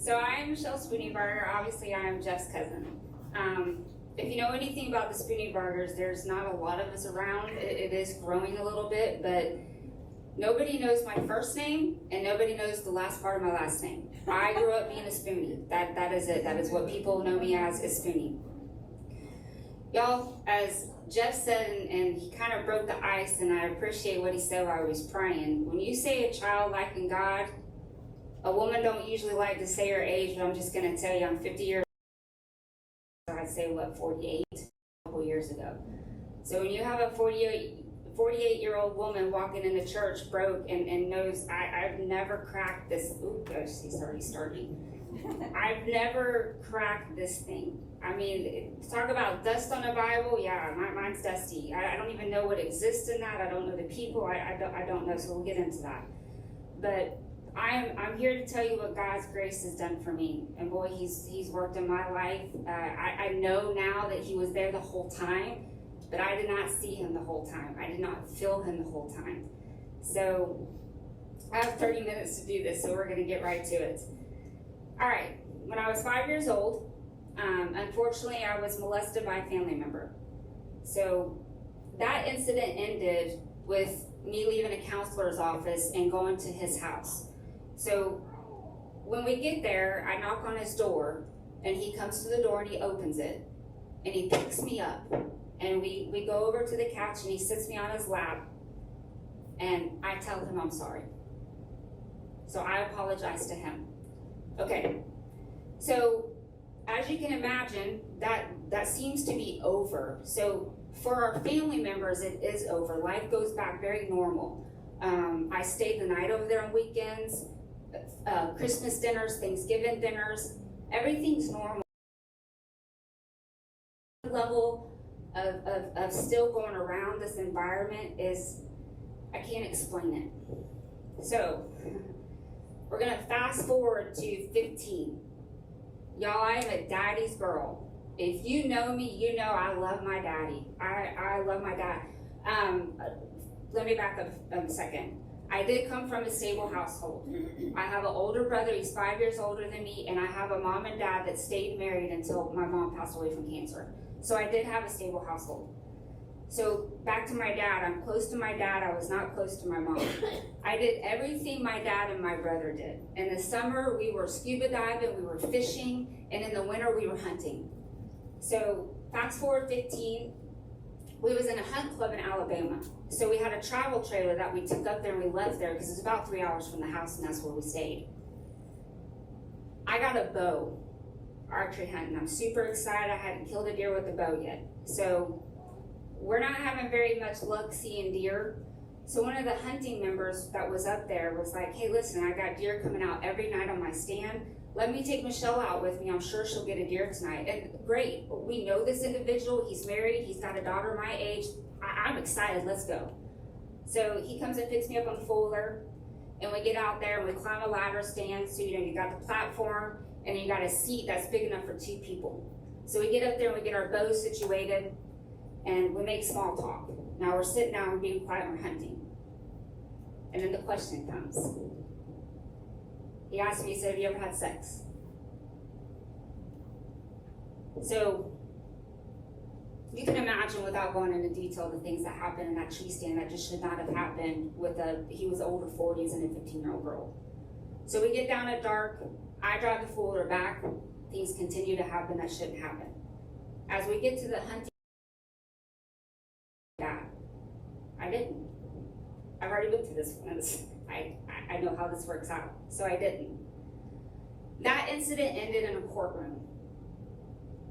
So I am Michelle Spooneybarger. Obviously, I am Jeff's cousin. If you know anything about the Spooneybargers, there's not a lot of us around. It is growing a little bit, but nobody knows my first name, and nobody knows the last part of my last name. I grew up being a Spoonie. That is it. That is what people know me as, is Spoonie. Y'all, as Jeff said, and he kind of broke the ice, and I appreciate what he said while I was praying. When you say a child like in God, a woman don't usually like to say her age, but I'm just going to tell you I'm 50 years old. I'd say, 48 a couple years ago. So when you have a 48-year-old woman walking into church broke and knows I've never cracked this. Oh gosh, he's already starting. I've never cracked this thing. I mean, talk about dust on the Bible. Yeah, mine's dusty. I don't even know what exists in that. I don't know the people. I don't know. So we'll get into that. But I'm here to tell you what God's grace has done for me. And boy, he's worked in my life. I know now that he was there the whole time, but I did not see him the whole time. I did not feel him the whole time. So I have 30 minutes to do this, so we're going to get right to it. All right, when I was 5 years old, unfortunately, I was molested by a family member. So that incident ended with me leaving a counselor's office and going to his house. So when we get there, I knock on his door, and he comes to the door and he opens it, and he picks me up, and we go over to the couch, and he sits me on his lap, and I tell him I'm sorry. So I apologize to him. Okay, so as you can imagine, that seems to be over. So for our family members, it is over. Life goes back very normal. I stayed the night over there on weekends, Christmas dinners, Thanksgiving dinners, everything's normal. The level of still going around this environment is, I can't explain it. So we're gonna fast forward to 15. Y'all, I am a daddy's girl. If you know me, you know I love my daddy. I love my dad. Let me back up a second. I did come from a stable household. I have an older brother, he's 5 years older than me, and I have a mom and dad that stayed married until my mom passed away from cancer. So I did have a stable household. So back to my dad, I'm close to my dad, I was not close to my mom. I did everything my dad and my brother did. In the summer, we were scuba diving, we were fishing, and in the winter, we were hunting. So fast forward 15, we was in a hunt club in Alabama. So we had a travel trailer that we took up there and we left there because it's about 3 hours from the house, and that's where we stayed. I got a bow, archery hunting. I'm super excited. I hadn't killed a deer with a bow yet. So we're not having very much luck seeing deer. So one of the hunting members that was up there was like, hey, listen, I got deer coming out every night on my stand. Let me take Michelle out with me. I'm sure she'll get a deer tonight. And great, we know this individual. He's married. He's got a daughter my age. I'm excited. Let's go. So he comes and picks me up on the four-wheeler, and we get out there and we climb a ladder stand. So you got the platform, and then you got a seat that's big enough for 2 people. So we get up there and we get our bows situated, and we make small talk. Now we're sitting down, we're being quiet, we're hunting. And then the question comes. He asked me, he said, have you ever had sex? So you can imagine, without going into detail, the things that happened in that tree stand that just should not have happened he was older 40s and a 15-year-old girl. So we get down at dark, I drive the four-wheeler back, things continue to happen that shouldn't happen. As we get to the hunting, I didn't. I've already been through this once. I know how this works out, so I didn't. That incident ended in a courtroom.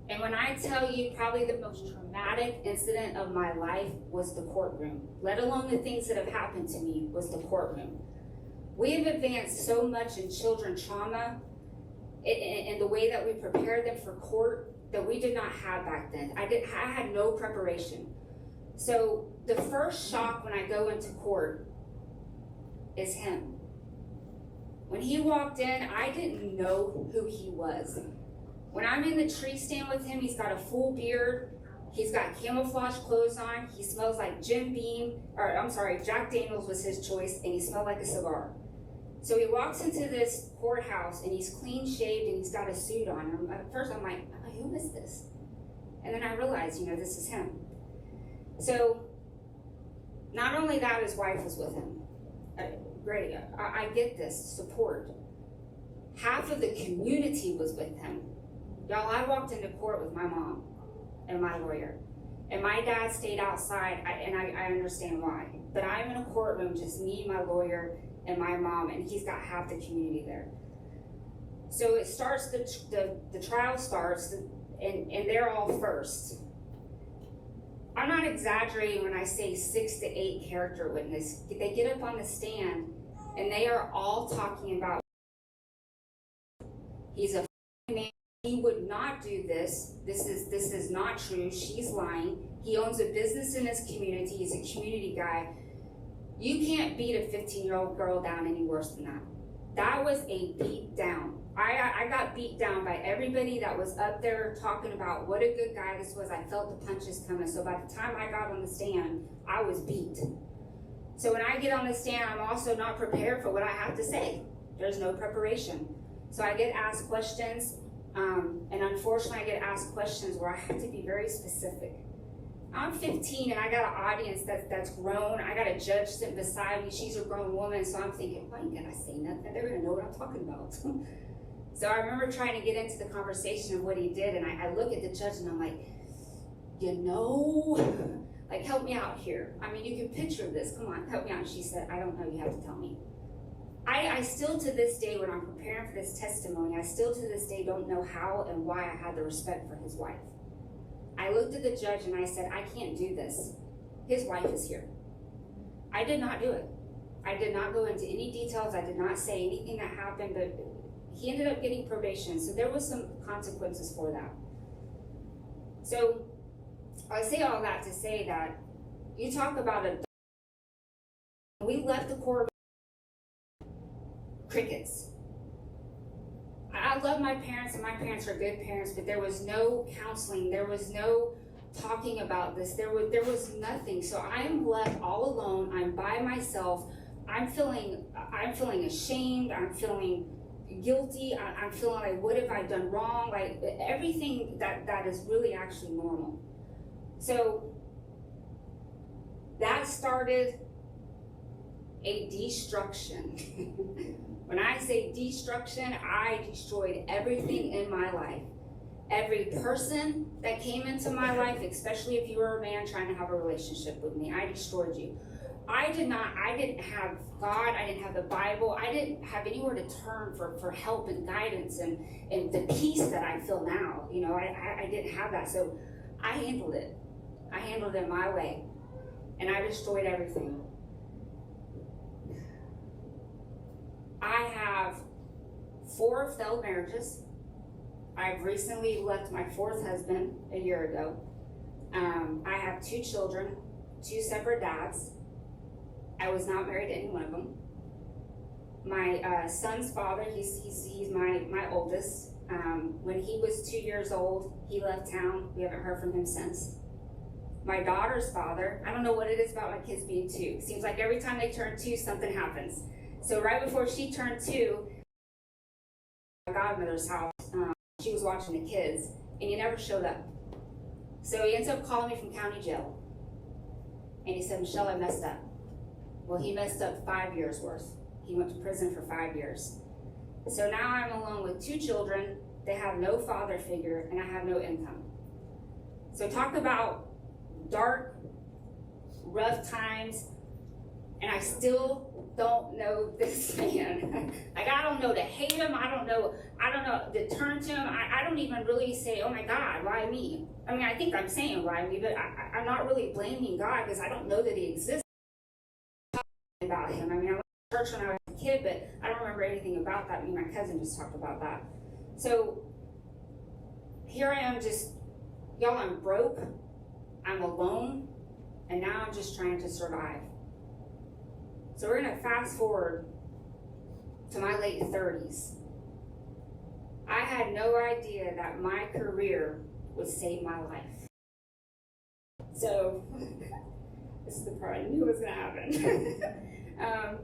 And when I tell you probably the most traumatic incident of my life was the courtroom, let alone the things that have happened to me, was the courtroom. We have advanced so much in children trauma in the way that we prepare them for court that we did not have back then. I had no preparation. So the first shock when I go into court is him. When he walked in, I didn't know who he was. When I'm in the tree stand with him, he's got a full beard, he's got camouflage clothes on, he smells like Jack Daniels was his choice, and he smelled like a cigar. So he walks into this courthouse and he's clean shaved and he's got a suit on. And at first I'm like, who is this? And then I realized, this is him. So not only that, his wife was with him. Great, I get this, support. Half of the community was with him. Y'all, I walked into court with my mom and my lawyer. And my dad stayed outside, and I understand why. But I'm in a courtroom, just me, my lawyer, and my mom, and he's got half the community there. So it starts, the trial starts, and they're all first. I'm not exaggerating when I say 6 to 8 character witness. They get up on the stand, and they are all talking about, he's a man. He would not do this. This is not true. She's lying. He owns a business in his community. He's a community guy. You can't beat a 15-year-old girl down any worse than that. That was a beat down. I got beat down by everybody that was up there talking about what a good guy this was. I felt the punches coming. So by the time I got on the stand, I was beat. So when I get on the stand, I'm also not prepared for what I have to say. There's no preparation. So I get asked questions. And unfortunately, I get asked questions where I have to be very specific. I'm 15 and I got an audience that's grown. I got a judge sitting beside me. She's a grown woman, so I'm thinking, why can't I say nothing? They're gonna know what I'm talking about. So I remember trying to get into the conversation of what he did, and I look at the judge and I'm like, like, help me out here. I mean, you can picture this. Come on, help me out. And she said, I don't know. You have to tell me. I still to this day, when I'm preparing for this testimony, I still to this day don't know how and why I had the respect for his wife. I looked at the judge and I said, I can't do this. His wife is here. I did not do it. I did not go into any details. I did not say anything that happened, but he ended up getting probation. So there was some consequences for that. So I say all that to say that you talk about we left the court. Crickets. I love my parents, and my parents are good parents, but there was no counseling. There was no talking about this. There was nothing. So I am left all alone. I'm by myself. I'm feeling ashamed. I'm feeling guilty. I'm feeling like, what have I done wrong? Like everything that is really actually normal. So that started a destruction. When I say destruction, I destroyed everything in my life. Every person that came into my life, especially if you were a man trying to have a relationship with me, I destroyed you. I didn't have God, I didn't have the Bible, I didn't have anywhere to turn for help and guidance and the peace that I feel now. I didn't have that. So I handled it. I handled it my way. And I destroyed everything. I have 4 failed marriages. I've recently left my 4th husband a year ago. I have 2 children, 2 separate dads. I was not married to any one of them. My son's father, he's my oldest. When he was 2 years old, he left town. We haven't heard from him since. My daughter's father, I don't know what it is about my kids being 2. Seems like every time they turn 2, something happens. So right before she turned 2, my godmother's house, she was watching the kids, and he never showed up. So he ends up calling me from county jail. And he said, Michelle, I messed up. Well, he messed up 5 years worth. He went to prison for 5 years. So now I'm alone with 2 children. They have no father figure, and I have no income. So talk about dark, rough times, and I still don't know this man. Like, I don't know to hate him. I don't know to turn to him. I don't even really say, oh my God, why me? I mean, I think I'm saying why me, but I'm not really blaming God because I don't know that he exists. About him. I mean, I went to church when I was a kid, but I don't remember anything about that. Me and my cousin just talked about that. So here I am, y'all, I'm broke, I'm alone, and now I'm just trying to survive. So we're gonna fast forward to my late 30s. I had no idea that my career would save my life. So this is the part I knew was gonna happen.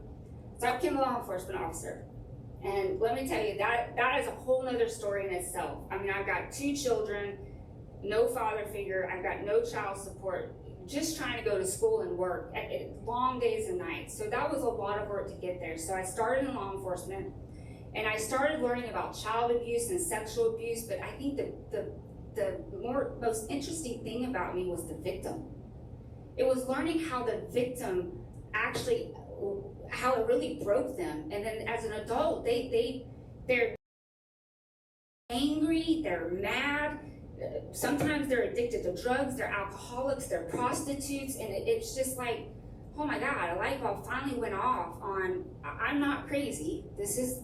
So I became a law enforcement officer. And let me tell you, that is a whole nother story in itself. I mean, I've got 2 children, no father figure, I've got no child support, just trying to go to school and work, long days and nights. So that was a lot of work to get there. So I started in law enforcement, and I started learning about child abuse and sexual abuse, but I think the most interesting thing about me was the victim. It was learning how the victim actually, how it really broke them. And then as an adult, they're angry, they're mad, sometimes they're addicted to drugs, they're alcoholics, they're prostitutes, and it's just like, oh my God, a light bulb finally went off on, I'm not crazy. This is,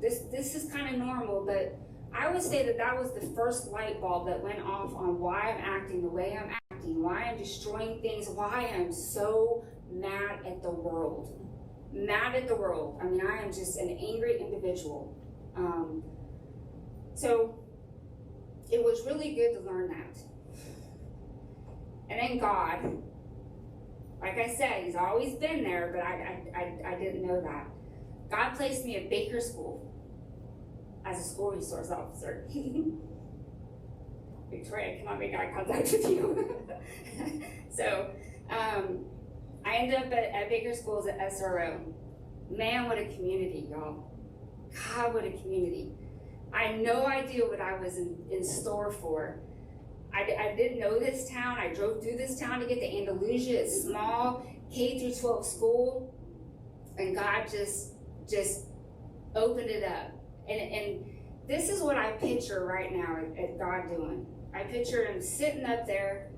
this is kind of normal, but I would say that was the first light bulb that went off on why I'm acting the way I'm acting, why I'm destroying things, why I'm so mad at the world. Mad at the world. I mean, I am just an angry individual. So it was really good to learn that. And then God, like I said, he's always been there, but I didn't know that. God placed me at Baker School as a school resource officer. Victoria, come on, make eye contact with you. So, I ended up at Baker School as an SRO. Man, what a community, y'all. God, what a community. I had no idea what I was in store for. I didn't know this town. I drove through this town to get to Andalusia. It's small, K through 12 school. And God just opened it up. And this is what I picture right now at God doing. I picture him sitting up there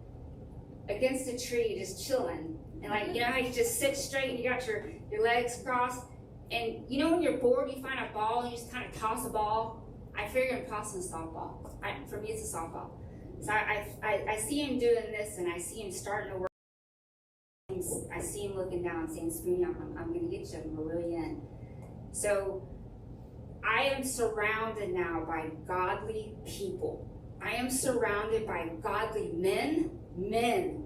against a tree, just chilling. And like, how you just sit straight and you got your legs crossed. And when you're bored, you find a ball and you just kind of toss a ball. I figure I'm tossing a softball. For me, it's a softball. So I see him doing this, and I see him starting to work. I see him looking down and saying, Spoony, I'm going to get you. I'm going to reel you in. So I am surrounded now by godly people. I am surrounded by godly men.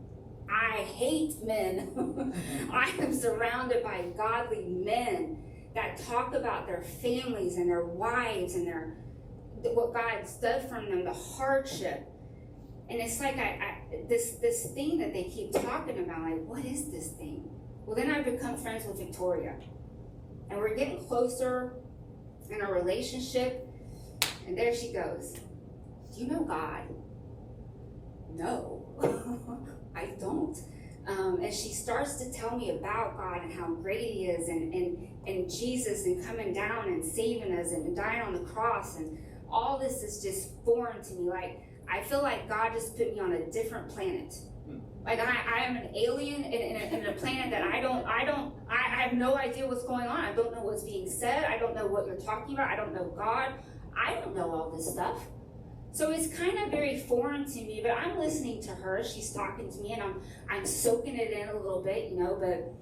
I hate men. I am surrounded by godly men that talk about their families and their wives and what God's done from them, the hardship. And it's like this thing that they keep talking about, like, what is this thing? Well, then I become friends with Victoria. And we're getting closer in our relationship. And there she goes. Do you know God? No, I don't. And she starts to tell me about God and how great he is, and Jesus, and coming down and saving us and dying on the cross, and all this is just foreign to me. Like, I feel like God just put me on a different planet. Like I am an alien in a planet that I have no idea what's going on. I don't know what's being said. I don't know what you're talking about. I don't know God. I don't know all this stuff. So it's kind of very foreign to me, but I'm listening to her. She's talking to me, and I'm soaking it in a little bit, but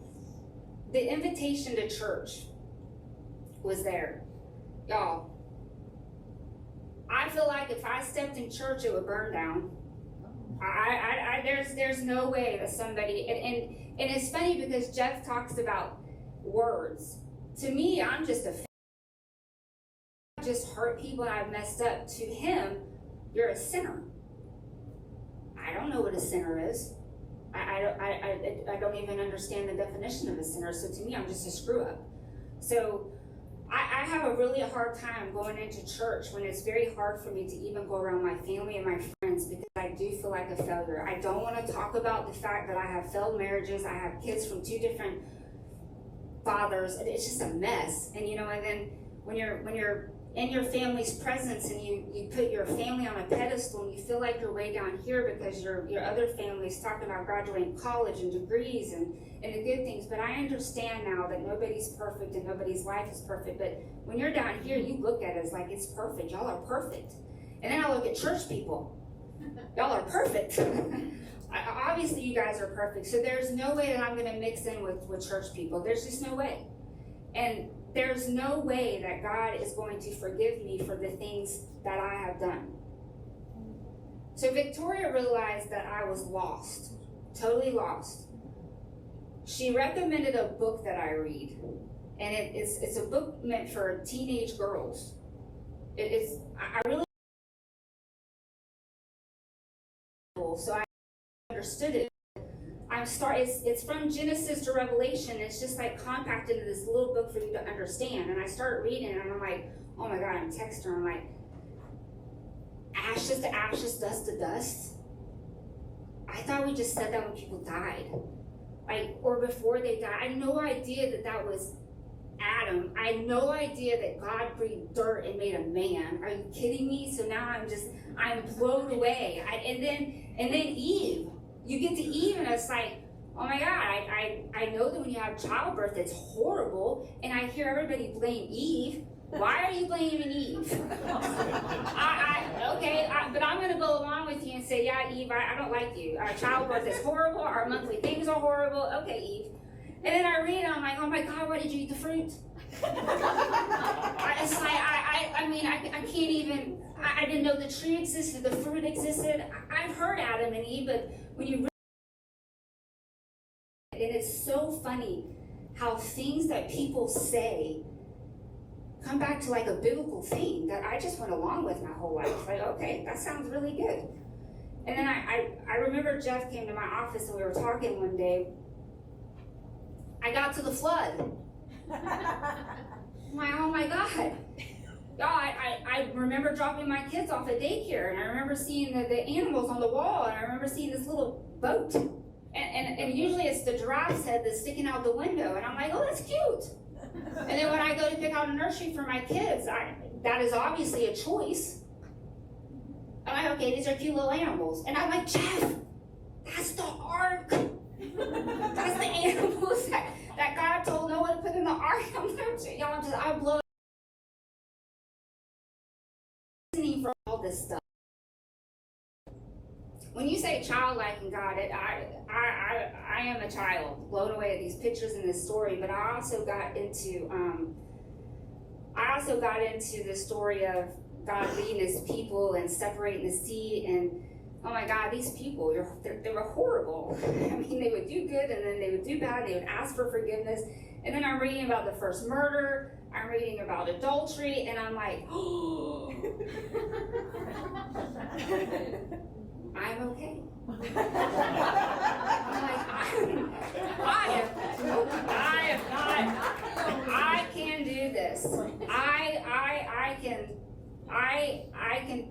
the invitation to church was there. Y'all, I feel like if I stepped in church, it would burn down. There's no way that somebody, and it's funny because Jeff talks about words. To me, I'm just I just hurt people and I've messed up. To him, you're a sinner. I don't know what a sinner is. I don't even understand the definition of a sinner. So to me, I'm just a screw up. So I have a really hard time going into church when it's very hard for me to even go around my family and my friends, because I do feel like a failure. I don't want to talk about the fact that I have failed marriages. I have kids from 2 different fathers. It's just a mess. And and then when you're in your family's presence and you put your family on a pedestal and you feel like you're way down here because your other family's talking about graduating college and degrees and the good things. But I understand now that nobody's perfect and nobody's life is perfect. But when you're down here, you look at us like it's perfect. Y'all are perfect. And then I look at church people. Y'all are perfect. Obviously, you guys are perfect. So there's no way that I'm going to mix in with church people. There's just no way. And there's no way that God is going to forgive me for the things that I have done. So Victoria realized that I was lost, totally lost. She recommended a book that I read. and it's a book meant for teenage girls. I really, so I understood it. It's from Genesis to Revelation. It's just like compacted into this little book for you to understand. And I started reading it, and I'm like, oh my God, I'm texting her. I'm like, ashes to ashes, dust to dust. I thought we just said that when people died, like, or before they died. I had no idea that was Adam. I had no idea that God breathed dirt and made a man. Are you kidding me? So now I'm blown away. And then Eve. You get to Eve, and it's like, oh my God, I know that when you have childbirth, it's horrible, and I hear everybody blame Eve. Why are you blaming Eve? But I'm going to go along with you and say, yeah, Eve, I don't like you. Our childbirth is horrible. Our monthly things are horrible. Okay, Eve. And then I read it, I'm like, oh my God, why did you eat the fruit? I can't even, I didn't know the tree existed, the fruit existed. I've heard Adam and Eve, but when you read it, and it's so funny how things that people say come back to like a biblical thing that I just went along with my whole life. Like, okay, that sounds really good. And then I remember Jeff came to my office and we were talking one day. I got to the flood. I'm like, oh my God. Y'all, I remember dropping my kids off at daycare, and I remember seeing the animals on the wall, and I remember seeing this little boat. And usually it's the giraffe's head that's sticking out the window, and I'm like, oh, that's cute. And then when I go to pick out a nursery for my kids, that is obviously a choice. I'm like, okay, these are cute little animals. And I'm like, Jeff, that's the ark. That's the animals that God told Noah to put in the ark. I'm blowing for all this stuff. When you say childlike in God, I am a child, blown away at these pictures in this story. But I also got into the story of God leading His people and separating the sea. And oh my God, these people, they were horrible. I mean, they would do good and then they would do bad. They would ask for forgiveness. And then I'm reading about the first murder. I'm reading about adultery, and I'm like, oh, I'm okay. I'm like, I can do this. I can,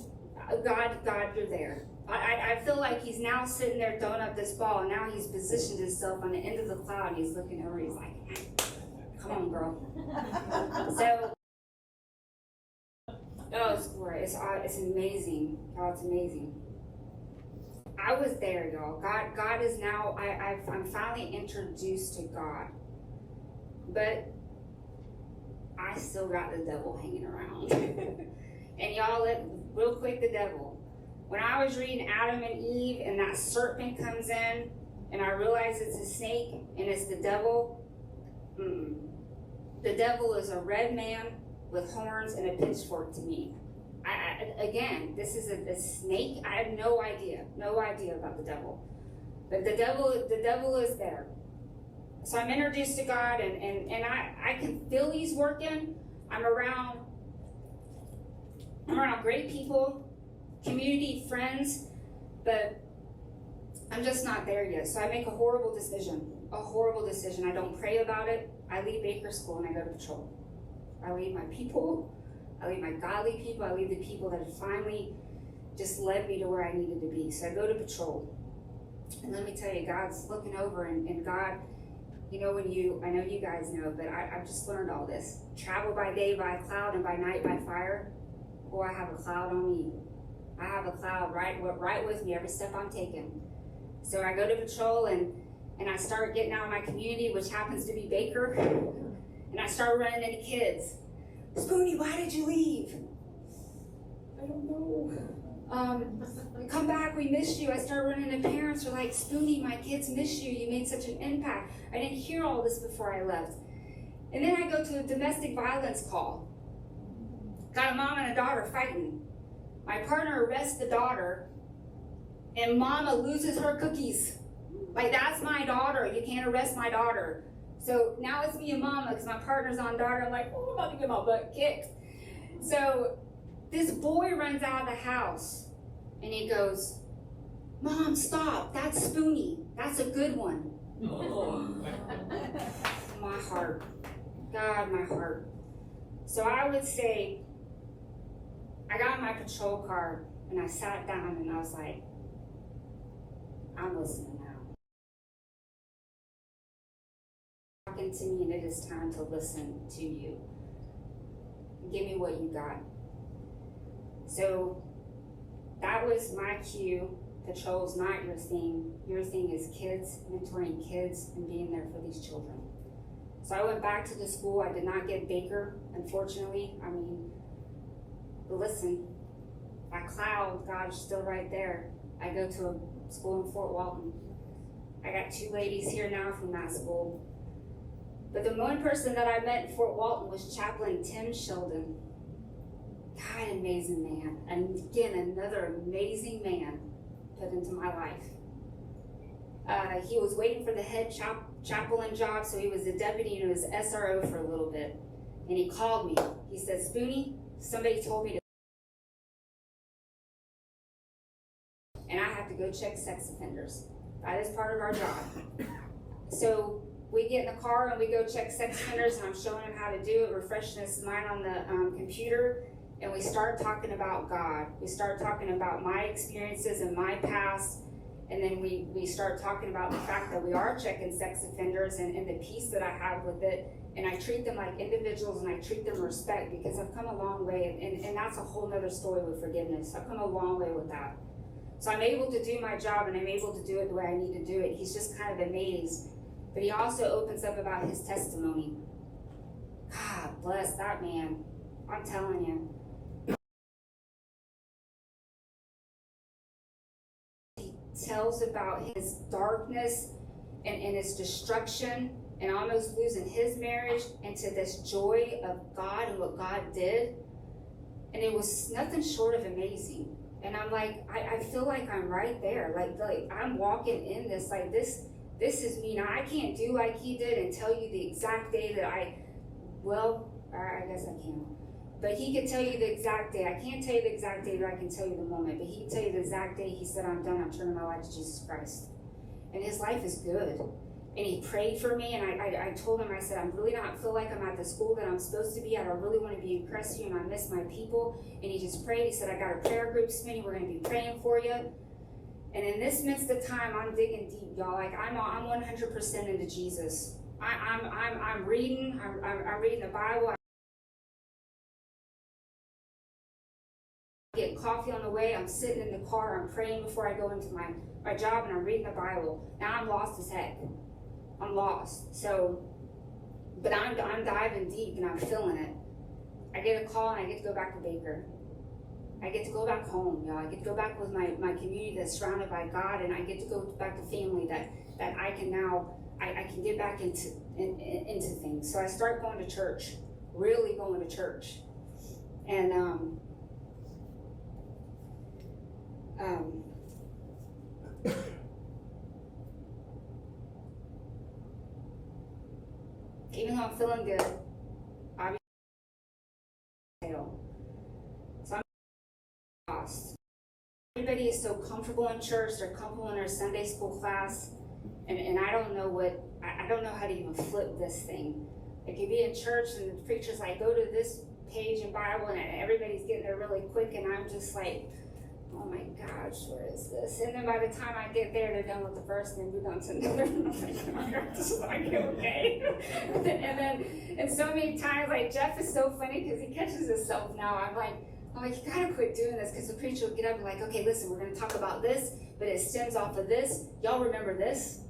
God, you're there. I feel like He's now sitting there throwing up this ball, and now He's positioned Himself on the end of the cloud. He's looking over, He's like, come on, girl. So, oh, it's glorious. It's amazing. Oh, it's amazing. I was there, y'all. God is now, I'm finally introduced to God. But I still got the devil hanging around. And y'all, real quick, the devil. When I was reading Adam and Eve and that serpent comes in, and I realize it's a snake and it's the devil, the devil is a red man with horns and a pitchfork to me. Again, this is a snake. I have no idea about the devil. But the devil is there. So I'm introduced to God, and I can feel He's working. I'm around great people, community, friends, but I'm just not there yet. So I make a horrible decision. I don't pray about it. I leave Baker School and I go to patrol. I leave my people. I leave my godly people. I leave the people that have finally just led me to where I needed to be. So I go to patrol. And let me tell you, God's looking over, and God, I know you guys know, but I've just learned all this. Travel by day by cloud and by night by fire. Boy, I have a cloud on me. I have a cloud right with me every step I'm taking. So I go to patrol, and I start getting out of my community, which happens to be Baker, and I start running into kids. Spoonie, why did you leave? I don't know. Come back, we missed you. I started running into parents who are like, Spoonie, my kids miss you. You made such an impact. I didn't hear all this before I left. And then I go to a domestic violence call. Got a mom and a daughter fighting. My partner arrests the daughter, and mama loses her cookies. Like, that's my daughter. You can't arrest my daughter. So now it's me and mama because my partner's on daughter. I'm like, oh, I'm about to get my butt kicked. So this boy runs out of the house and he goes, Mom, stop. That's Spoonie. That's a good one. Oh. My heart. God, my heart. So I would say, I got in my patrol car and I sat down and I was like, I'm listening now. Talking to me, and it is time to listen to you. Give me what you got. So that was my cue. Patrol's not your thing. Your thing is kids, mentoring kids, and being there for these children. So I went back to the school. I did not get Baker, unfortunately. But listen, that cloud, God's still right there. I go to a school in Fort Walton. I got 2 ladies here now from that school. But the one person that I met in Fort Walton was Chaplain Tim Sheldon. God, amazing man. And again, another amazing man put into my life. He was waiting for the head chaplain job, so he was the deputy and he was SRO for a little bit. And he called me. He said, Spoonie, somebody told me to, and I have to go check sex offenders. That is part of our job. So we get in the car and we go check sex offenders, and I'm showing him how to do it, refreshing his mind on the computer. And we start talking about God. We start talking about my experiences and my past. And then we start talking about the fact that we are checking sex offenders and the peace that I have with it. And I treat them like individuals and I treat them with respect, because I've come a long way. And that's a whole nother story with forgiveness. I've come a long way with that. So I'm able to do my job and I'm able to do it the way I need to do it. He's just kind of amazed. But he also opens up about his testimony. God bless that man. I'm telling you. Tells about his darkness and his destruction and almost losing his marriage into this joy of God and what God did. And it was nothing short of amazing. And I'm like, I feel like I'm right there. Like I'm walking in this, like this is me. Now I can't do like he did and tell you the exact day that I guess I can. But he could tell you the exact day. I can't tell you the exact day, but I can tell you the moment. But he can tell you the exact day he said, I'm done. I'm turning my life to Jesus Christ. And his life is good. And he prayed for me. And I told him, I said, I really don't feel like I'm at the school that I'm supposed to be at. I really want to be in Crestview and I miss my people. And he just prayed. He said, I got a prayer group, Smitty. We're going to be praying for you. And in this midst of time, I'm digging deep, y'all. Like I'm 100% into Jesus. I'm reading. I'm reading the Bible. Get coffee on the way. I'm sitting in the car. I'm praying before I go into my job, and I'm reading the Bible. Now I'm lost as heck. I'm lost. So, but I'm diving deep and I'm feeling it. I get a call and I get to go back to Baker. I get to go back home, y'all. I get to go back with my community that's surrounded by God, and I get to go back to family that I can now I can get back into things. So I start going to church, really going to church, and even though I'm feeling good, obviously, so I'm lost. Everybody is so comfortable in church, they're comfortable in their Sunday school class, and I don't know how to even flip this thing. Like you be in church and the preacher's like, go to this page in Bible, and everybody's getting there really quick, and I'm just like, oh my gosh, where is this? And then by the time I get there, they're done with the verse, and then we're done to another. And I'm like, oh my God, this is like, okay. and so many times, like Jeff is so funny because he catches himself now. I'm like, you gotta quit doing this, because the preacher will get up and like, okay, listen, we're gonna talk about this, but it stems off of this. Y'all remember this?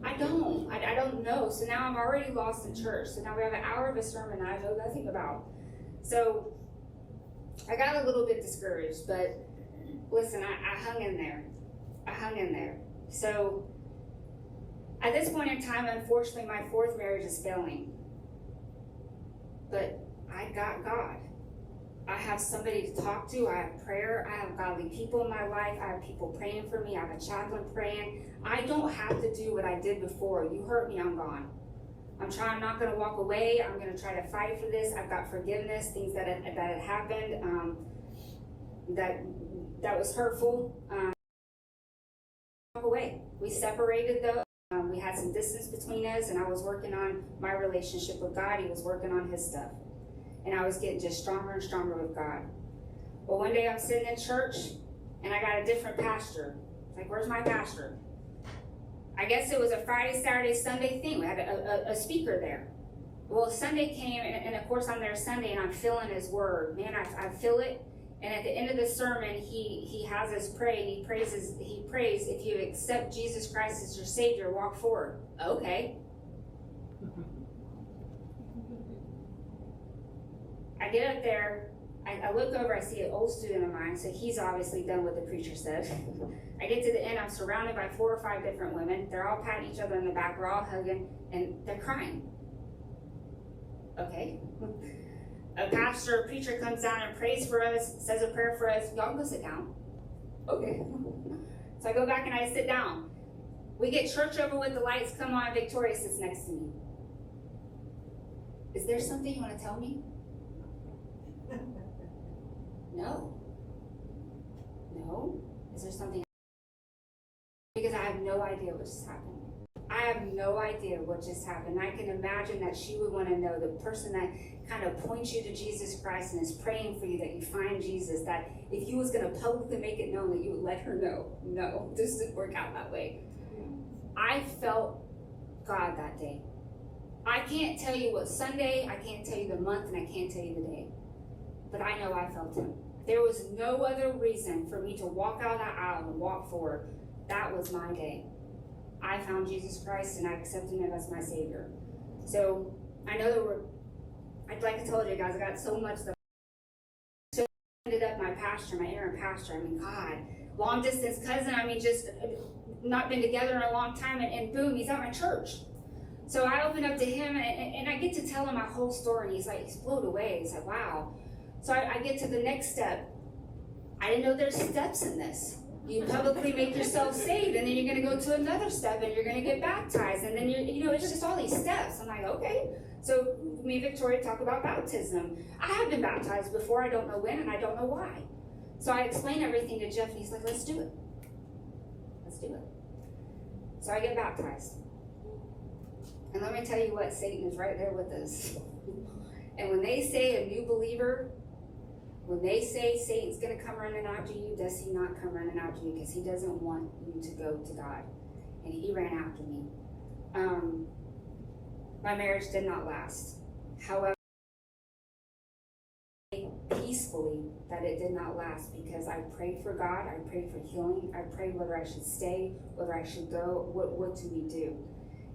I don't know. So now I'm already lost in church. So now we have an hour of a sermon I know nothing about. So I got a little bit discouraged, but listen, I hung in there. So at this point in time, unfortunately, my 4th marriage is failing. But I got God. I have somebody to talk to. I have prayer. I have godly people in my life. I have people praying for me. I have a chaplain praying. I don't have to do what I did before. You hurt me, I'm gone. I'm not going to walk away. I'm going to try to fight for this. I've got forgiveness, things that had happened that was hurtful. Walk away. We separated though. We had some distance between us, and I was working on my relationship with God. He was working on his stuff. And I was getting just stronger and stronger with God. Well, one day I'm sitting in church, and I got a different pastor. Like, where's my pastor? I guess it was a Friday, Saturday, Sunday thing. We had a speaker there. Well, Sunday came, and of course I'm there Sunday, and I'm feeling his word. Man, I feel it. And at the end of the sermon, he has us pray, and he prays, if you accept Jesus Christ as your Savior, walk forward. Okay. I get up there, I look over, I see an old student of mine, so he's obviously done what the preacher said. I get to the end, I'm surrounded by 4 or 5 different women. They're all patting each other on the back, we're all hugging, and they're crying. Okay. A pastor, a preacher comes down and prays for us, says a prayer for us. Y'all go sit down. Okay. So I go back and I sit down. We get church over with, the lights come on, Victoria sits next to me. Is there something you want to tell me? No. No? Is there something? Because I have no idea what just happened. I have no idea what just happened. I can imagine that she would want to know, the person that kind of points you to Jesus Christ and is praying for you that you find Jesus, that if you was going to publicly make it known that you would let her know. No, this didn't work out that way. I felt God that day. I can't tell you what Sunday, I can't tell you the month, and I can't tell you the day. But I know I felt him. There was no other reason for me to walk out that aisle and walk forward. That was my day. I found Jesus Christ and I accepted him as my Savior. So I know like I told you guys, I got so much that so ended up my pastor, my interim pastor. I mean, God, long distance cousin. I mean, just not been together in a long time, and boom, he's at my church. So I open up to him and I get to tell him my whole story. And he's blown away. He's like, wow. So I get to the next step. I didn't know there's steps in this. You publicly make yourself saved, and then you're going to go to another step, and you're going to get baptized, and then it's just all these steps. I'm like, okay. So me and Victoria talk about baptism. I have been baptized before. I don't know when, and I don't know why. So I explain everything to Jeff, and he's like, let's do it. Let's do it. So I get baptized. And let me tell you what, Satan is right there with us. And when they say a new believer, when they say Satan's going to come running after you, does he not come running after you? Because he doesn't want you to go to God. And he ran after me. My marriage did not last. However, peacefully that it did not last, because I prayed for God, I prayed for healing, I prayed whether I should stay, whether I should go, what do we do?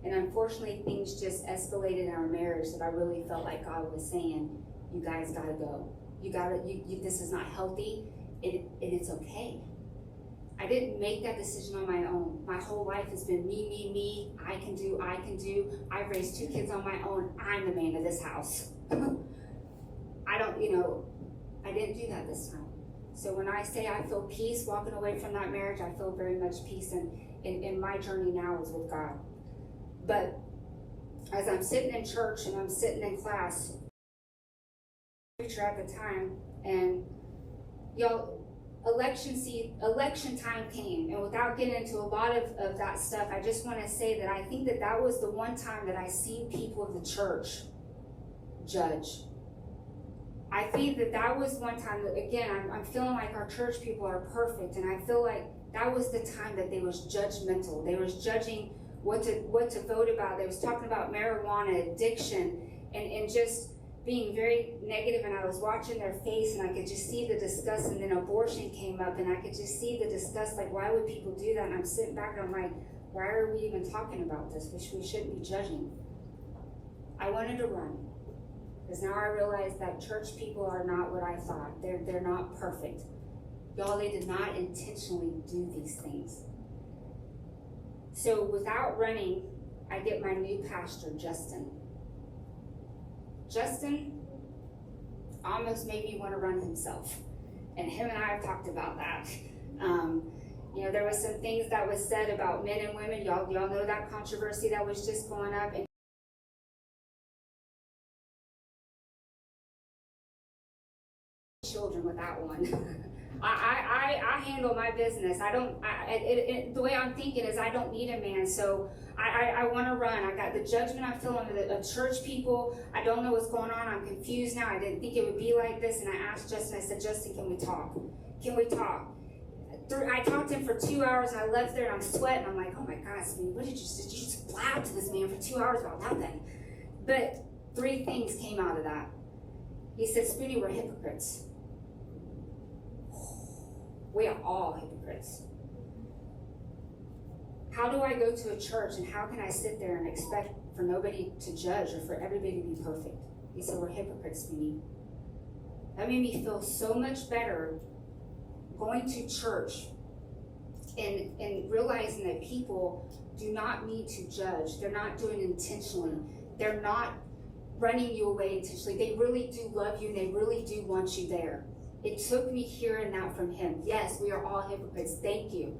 And unfortunately, things just escalated in our marriage that I really felt like God was saying, you guys gotta go. This is not healthy, and it's okay. I didn't make that decision on my own. My whole life has been me. I can do. I've raised 2 kids on my own. I'm the man of this house. I didn't do that this time. So when I say I feel peace walking away from that marriage, I feel very much peace, and my journey now is with God. But as I'm sitting in church and I'm sitting in class, preacher at the time, and election time came, and without getting into a lot of that stuff, I just want to say that I think that was the one time that I see people of the church judge. I think that was one time that, again, I'm feeling like our church people are perfect, and I feel like that was the time that they was judgmental. They was judging what to vote about. They was talking about marijuana, addiction, and just being very negative, and I was watching their face, and I could just see the disgust, and then abortion came up, and I could just see the disgust, like, why would people do that? And I'm sitting back, and I'm like, why are we even talking about this? We shouldn't be judging. I wanted to run, because now I realize that church people are not what I thought. They're not perfect. Y'all, they did not intentionally do these things. So without running, I get my new pastor, Justin. Justin, almost made me want to run himself. And him and I have talked about that. There was some things that was said about men and women. Y'all know that controversy that was just going up. And children with that one. I handle my business. The way I'm thinking is I don't need a man, so I want to run. I got the judgment I feel under the church people. I don't know what's going on. I'm confused now. I didn't think it would be like this, and I asked Justin, I said, Justin, can we talk? Can we talk? I talked to him for 2 hours, and I left there, and I'm sweating. I'm like, oh my God, Spoony, what did you just blab to this man for 2 hours about nothing? But 3 things came out of that. He said, Spoony, we're hypocrites. We are all hypocrites. How do I go to a church and how can I sit there and expect for nobody to judge or for everybody to be perfect? He said, we're hypocrites, Spoony. That made me feel so much better going to church and realizing that people do not need to judge. They're not doing it intentionally. They're not running you away intentionally. They really do love you and they really do want you there. It took me hearing that from him. Yes, we are all hypocrites. Thank you.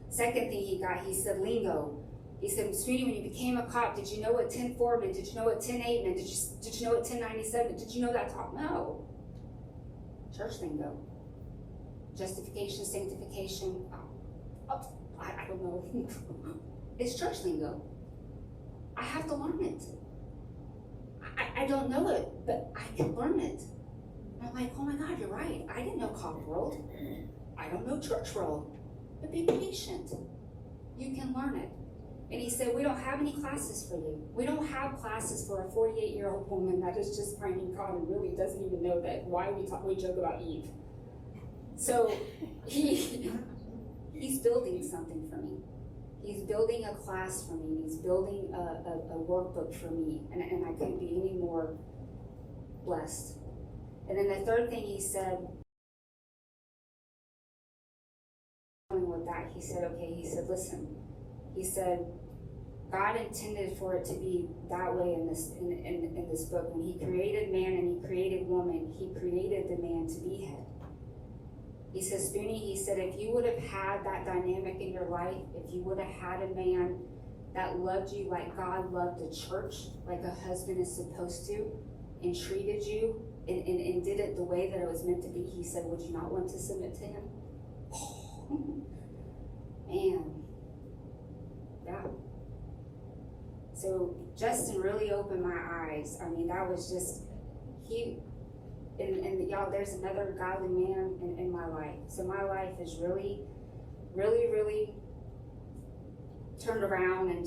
Second thing he said lingo. He said, Spoony, when you became a cop, did you know what 10-4 meant? Did you know what 10-8 meant? Did you know what 1097? Did you know that talk? No. Church lingo. Justification, sanctification. I don't know. It's church lingo. I have to learn it. I don't know it, but I can learn it. I'm like, oh my God, you're right. I didn't know cop world. I don't know church world. But be patient. You can learn it. And he said, we don't have any classes for you. We don't have classes for a 48-year-old woman that is just finding God and really doesn't even know that why we joke about Eve. So he's building something for me. He's building a class for me. He's building a workbook for me. And I couldn't be any more blessed. And then the third thing he said, with that, he said, okay, he said, listen, he said, God intended for it to be that way in this book. When he created man and he created woman, he created the man to be head. He says, Spoony, he said, if you would have had that dynamic in your life, if you would have had a man that loved you like God loved the church, like a husband is supposed to, and treated you and did it the way that it was meant to be, he said, would you not want to submit to him? Man. Yeah. So Justin really opened my eyes. I mean, that was just, and y'all, there's another godly man in my life. So my life is really, really, really turned around and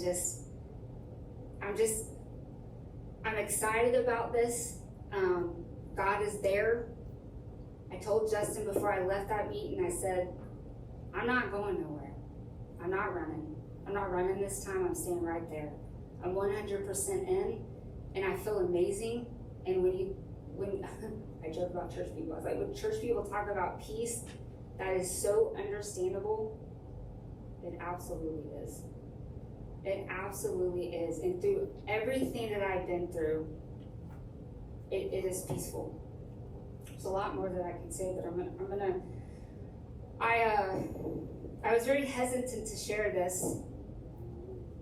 I'm excited about this. God is there. I told Justin before I left that meeting, I said, I'm not going nowhere. I'm not running. I'm not running this time. I'm staying right there. I'm 100% in, and I feel amazing. And when I joke about church people, I was like, when church people talk about peace, that is so understandable. It absolutely is. It absolutely is. And through everything that I've been through, it is peaceful. There's a lot more that I can say, but I was very hesitant to share this,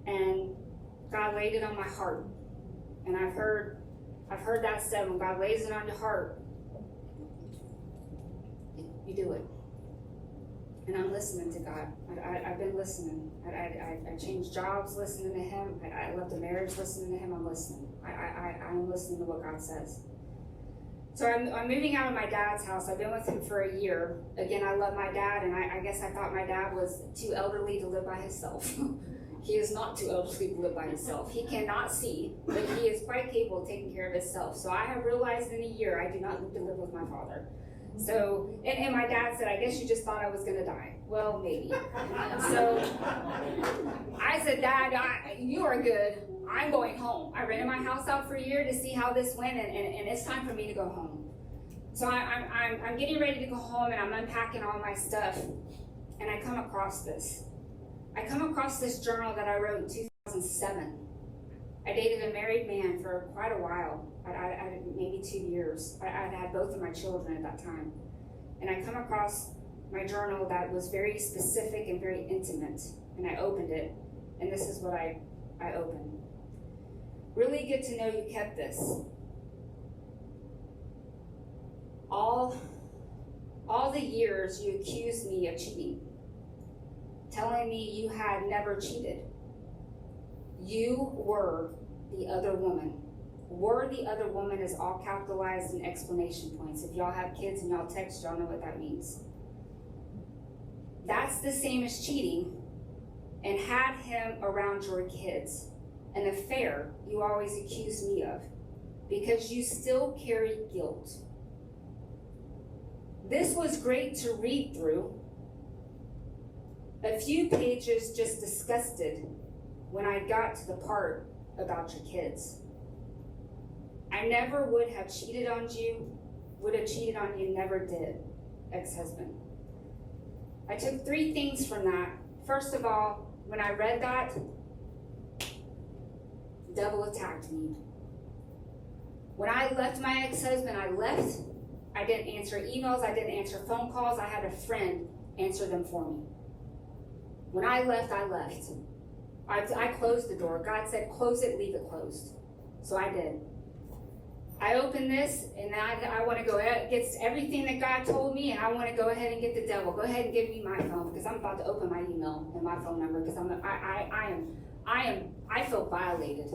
and God laid it on my heart. And I've heard that said, when God lays it on your heart, you do it. And I'm listening to God. I've been listening. I changed jobs listening to him. I left a marriage listening to him. I'm listening. I'm listening to what God says. So I'm moving out of my dad's house. I've been with him for a year. Again, I love my dad, and I guess I thought my dad was too elderly to live by himself. He is not too elderly to live by himself. He cannot see, but he is quite capable of taking care of himself. So I have realized in a year I do not need to live with my father. So, and my dad said, I guess you just thought I was gonna die. Well, maybe. So I said, Dad, you are good. I'm going home. I rented my house out for a year to see how this went, and it's time for me to go home. So I'm getting ready to go home, and I'm unpacking all my stuff, and I come across this. I come across this journal that I wrote in 2007. I dated a married man for quite a while. I maybe 2 years. I'd had both of my children at that time. And I come across my journal that was very specific and very intimate. And I opened it, and this is what I opened. Really good to know you kept this. All the years you accused me of cheating, telling me you had never cheated. You were the other woman. Were the other woman is all capitalized in exclamation points. If y'all have kids and y'all text, y'all know what that means. That's the same as cheating and had him around your kids. An affair you always accuse me of because you still carry guilt. This was great to read through. A few pages just disgusted when I got to the part about your kids. I never would have cheated on you, never did, ex-husband. I took 3 things from that. First of all, when I read that, the devil attacked me. When I left my ex-husband, I left. I didn't answer emails, I didn't answer phone calls. I had a friend answer them for me. When I left, I left. I closed the door. God said, close it, leave it closed. So I did. I opened this, and I want to go ahead, get everything that God told me, and I want to go ahead and get the devil. Go ahead and give me my phone, because I'm about to open my email and my phone number, because I feel violated.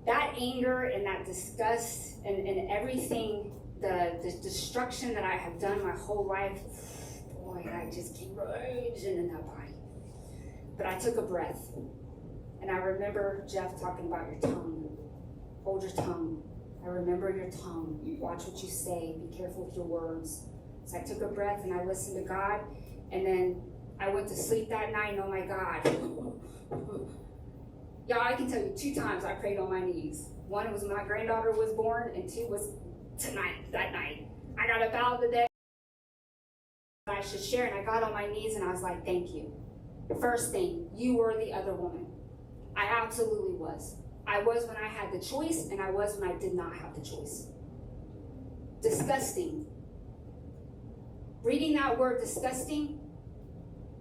That anger and that disgust and everything, the destruction that I have done my whole life, boy, I just keep raging in that body. But I took a breath, and I remember Jeff talking about your tongue. Hold your tongue. I remember your tongue. Watch what you say. Be careful with your words. So I took a breath and I listened to God, and then I went to sleep that night, and oh my God. Y'all, I can tell you 2 times I prayed on my knees. 1 was when my granddaughter was born, and 2 was that night. I got up out of the day I should share, and I got on my knees and I was like, thank you. First thing, you were the other woman. I absolutely was. I was when I had the choice, and I was when I did not have the choice. Disgusting. Reading that word disgusting,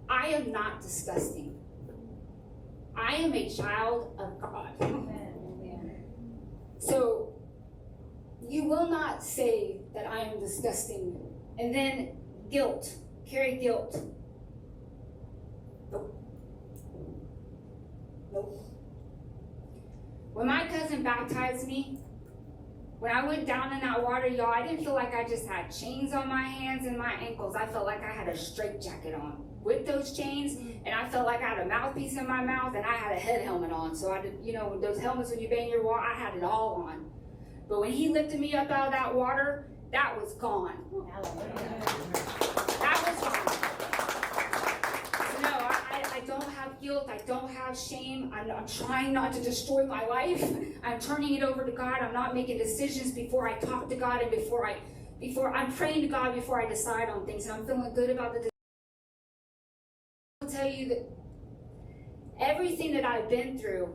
I am not disgusting. I am a child of God. So you will not say that I am disgusting. And then guilt, carry guilt. Nope. Nope. When my cousin baptized me, when I went down in that water, y'all, I didn't feel like I just had chains on my hands and my ankles. I felt like I had a straitjacket on with those chains, and I felt like I had a mouthpiece in my mouth, and I had a head helmet on. So I did, those helmets when you bang your wall, I had it all on. But when he lifted me up out of that water, that was gone. That was gone. So no, I don't have guilt. I don't have shame. I'm trying not to destroy my life. I'm turning it over to God. I'm not making decisions before I talk to God, and before I'm praying to God before I decide on things, and I'm feeling good about the decision. I'll tell you that everything that I've been through,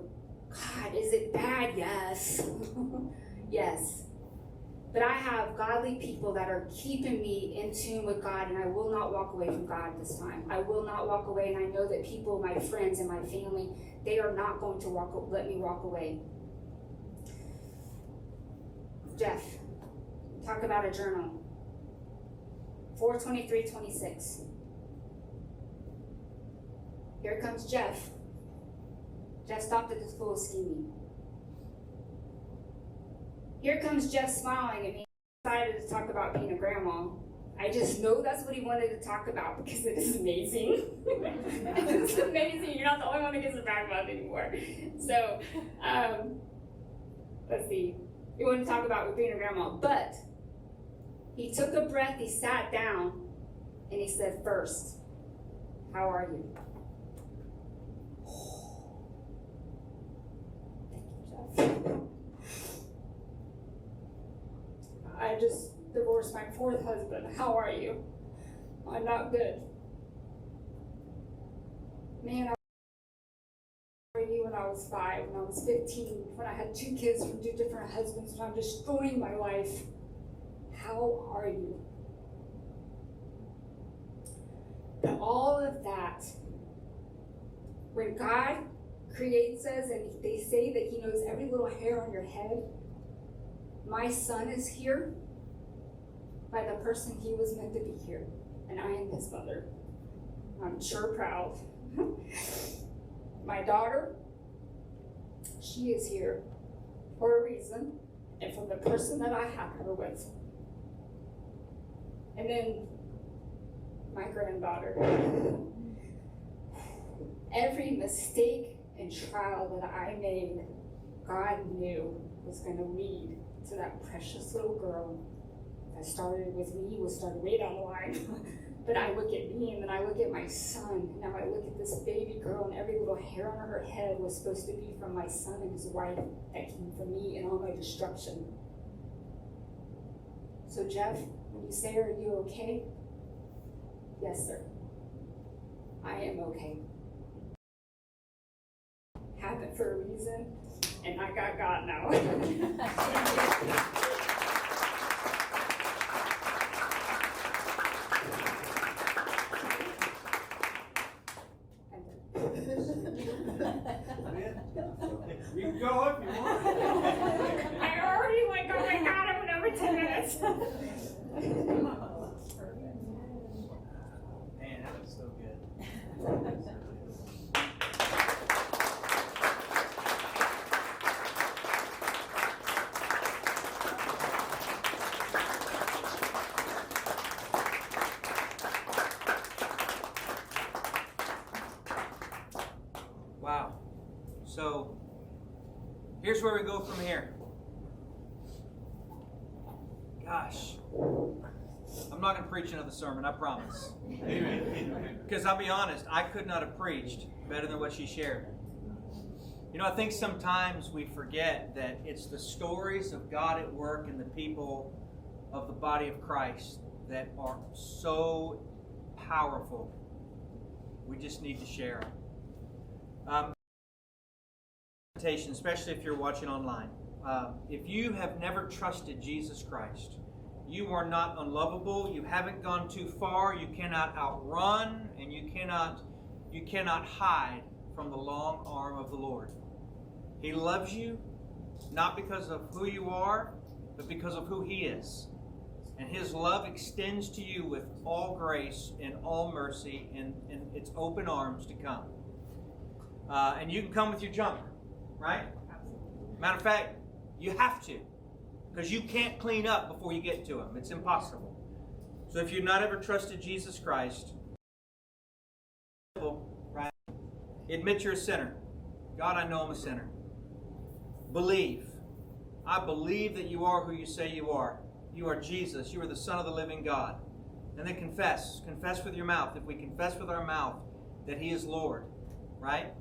God, is it bad? Yes. Yes. But I have godly people that are keeping me in tune with God, and I will not walk away from God this time. I will not walk away, and I know that people, my friends and my family, they are not going to let me walk away. Jeff, talk about a journal. 4/23/26. Here comes Jeff. Jeff stopped at the school scheming. Here comes Jeff smiling at me, excited to talk about being a grandma. I just know that's what he wanted to talk about because it is amazing. It's amazing. You're not the only one that gets a back rub anymore. So, let's see. He wanted to talk about being a grandma, but he took a breath, he sat down, and he said, first, how are you? Thank you, Jeff. I just divorced my 4th husband. How are you? I'm not good. Man, was 15, when I had 2 kids from 2 different husbands, when I'm destroying my life. How are you? But all of that, when God creates us and they say that he knows every little hair on your head, my son is here by the person he was meant to be here, and I am his mother. I'm sure proud. My daughter, she is here for a reason, and from the person that I have her with. And then my granddaughter. Every mistake and trial that I made, God knew was going to lead to that precious little girl that started with me, was started way down the line. But I look at me, and then I look at my son. Now I look at this baby girl, and every little hair on her head was supposed to be from my son and his wife that came from me and all my destruction. So Jeff, when you say, are you okay? Yes, sir. I am okay. Happened for a reason, and I got God now. You can go if you want. I already oh my God, I went over 10 minutes. Man, that was so good. Wow. So, here's where we go from here. Gosh. I'm not going to preach another sermon, I promise. Because I'll be honest, I could not have preached better than what she shared. You know, I think sometimes we forget that it's the stories of God at work in the people of the body of Christ that are so powerful. We just need to share them. Especially if you're watching online. If you have never trusted Jesus Christ, you are not unlovable. You haven't gone too far. You cannot outrun, and you cannot hide from the long arm of the Lord. He loves you not because of who you are, but because of who He is. And His love extends to you with all grace and all mercy, and its open arms to come. And you can come with your junk. Right? Matter of fact, you have to. Because you can't clean up before you get to Him. It's impossible. So if you've not ever trusted Jesus Christ, right? Admit you're a sinner. God, I know I'm a sinner. Believe. I believe that you are who you say you are. You are Jesus. You are the Son of the living God. And then confess. Confess with your mouth. If we confess with our mouth that He is Lord, right?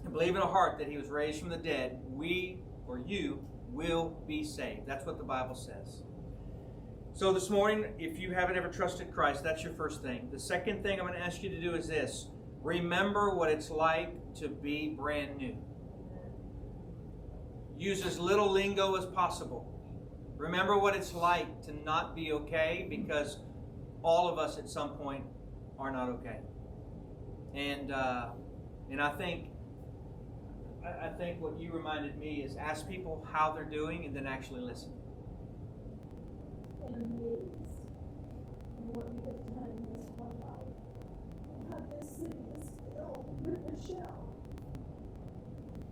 And believe in our heart that He was raised from the dead, we, or you, will be saved. That's what the Bible says. So this morning, if you haven't ever trusted Christ, that's your first thing. The second thing I'm going to ask you to do is this. Remember what it's like to be brand new. Use as little lingo as possible. Remember what it's like to not be okay, because all of us at some point are not okay. And I think what you reminded me is ask people how they're doing and then actually listen. And amazed in what you have done in this one life. God, this city is filled with Michelle.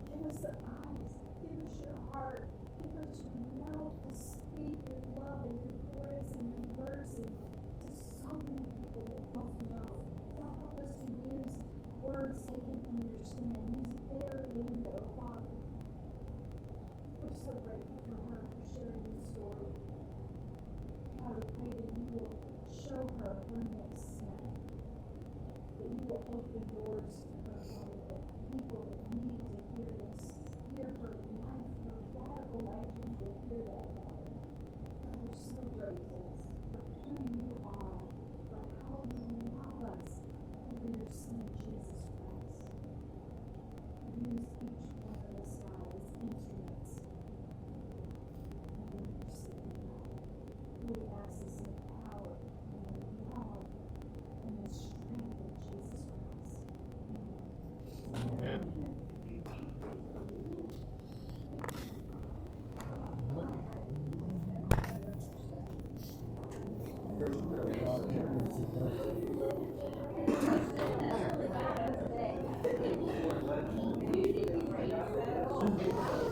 Give us the eyes, give us your heart, give us your mouth to speak your love and your grace and your mercy to so many people that don't know. God, help us to use words they can understand. Use their lingo, Father. We're so grateful for her for sharing this story. God, we pray that you will show her her next step. That you will open doors to her, Father, that people that need to hear this, hear her life, her radical life, need to hear that, Father. God, we're so grateful for who you are, for how you love us through your Son, Jesus Christ. Use each one of us, God, Hallelujah.